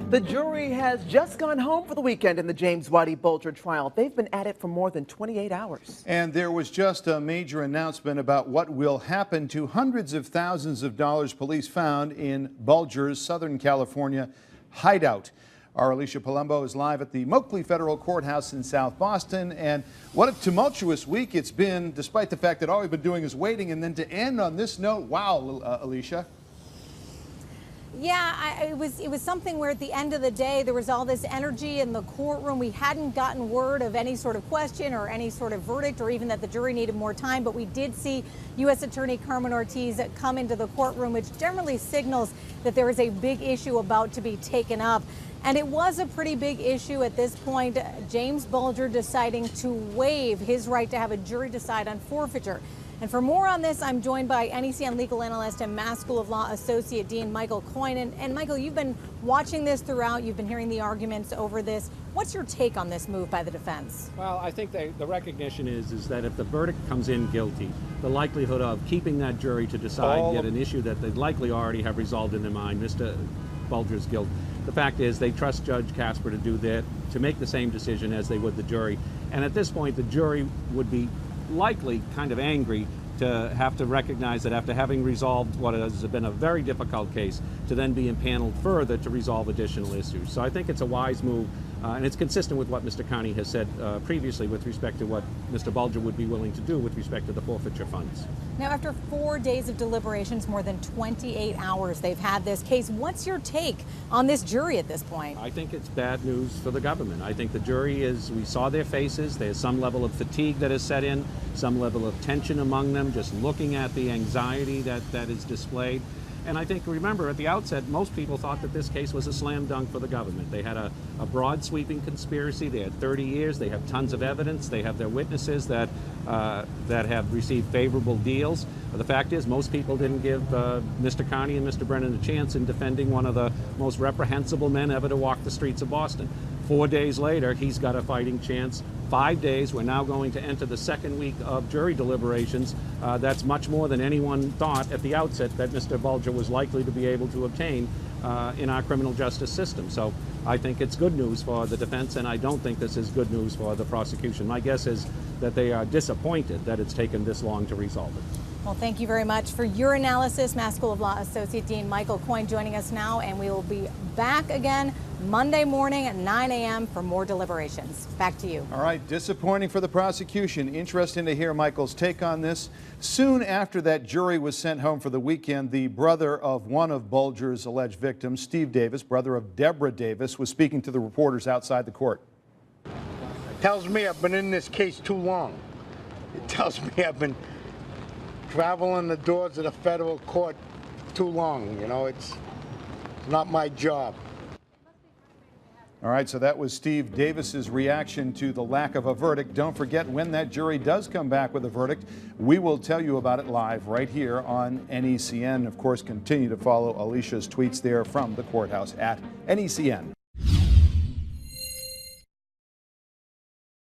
The jury has just gone home for the weekend in the James Whitey Bulger trial. They've been at it for more than 28 hours. And there was just a major announcement about what will happen to hundreds of thousands of dollars police found in Bulger's Southern California hideout. Our Alysha Palumbo is live at the Moakley Federal Courthouse in South Boston. And what a tumultuous week it's been, despite the fact that all we've been doing is waiting. And then to end on this note, wow, Alysha. Yeah, it was something where at the end of the day, there was all this energy in the courtroom. We hadn't gotten word of any sort of question or any sort of verdict or even that the jury needed more time. But we did see U.S. Attorney Carmen Ortiz come into the courtroom, which generally signals that there is a big issue about to be taken up. And it was a pretty big issue at this point. James Bulger deciding to waive his right to have a jury decide on forfeiture. And for more on this, I'm joined by NECN legal analyst and Mass School of Law Associate Dean Michael Coyne. And Michael, you've been watching this throughout. You've been hearing the arguments over this. What's your take on this move by the defense? Well, I think the recognition is that if the verdict comes in guilty, the likelihood of keeping that jury to decide yet an issue that they'd likely already have resolved in their mind, Mr. Bulger's guilt. The fact is they trust Judge Casper to do that, to make the same decision as they would the jury. And at this point, the jury would be likely kind of angry to have to recognize that after having resolved what has been a very difficult case, to then be impaneled further to resolve additional issues. So I think it's a wise move, and it's consistent with what Mr. Carney has said previously with respect to what Mr. Bulger would be willing to do with respect to the forfeiture funds. Now, after 4 days of deliberations, more than 28 hours they've had this case. What's your take on this jury at this point? I think it's bad news for the government. I think the jury we saw their faces. There's some level of fatigue that has set in, some level of tension among them, just looking at the anxiety that is displayed. And I think, remember, at the outset, most people thought that this case was a slam dunk for the government. They had a broad sweeping conspiracy. They had 30 years. They have tons of evidence. They have their witnesses that have received favorable deals. The fact is, most people didn't give Mr. Carney and Mr. Brennan a chance in defending one of the most reprehensible men ever to walk the streets of Boston. 4 days later, he's got a fighting chance. 5 days, we're now going to enter the second week of jury deliberations. That's much more than anyone thought at the outset that Mr. Bulger was likely to be able to obtain in our criminal justice system. So I think it's good news for the defense, and I don't think this is good news for the prosecution. My guess is that they are disappointed that it's taken this long to resolve it. Well, thank you very much for your analysis. Mass School of Law Associate Dean Michael Coyne joining us now, and we will be back again Monday morning at 9 a.m. for more deliberations. Back to you. All right, disappointing for the prosecution. Interesting to hear Michael's take on this. Soon after that jury was sent home for the weekend, the brother of one of Bulger's alleged victims, Steve Davis, brother of Deborah Davis, was speaking to the reporters outside the court. Tells me I've been in this case too long. It tells me I've been traveling the doors of the federal court too long. You know, it's not my job. All right, so that was Steve Davis's reaction to the lack of a verdict. Don't forget, when that jury does come back with a verdict, we will tell you about it live right here on NECN. Of course, continue to follow Alysha's tweets there from the courthouse at NECN.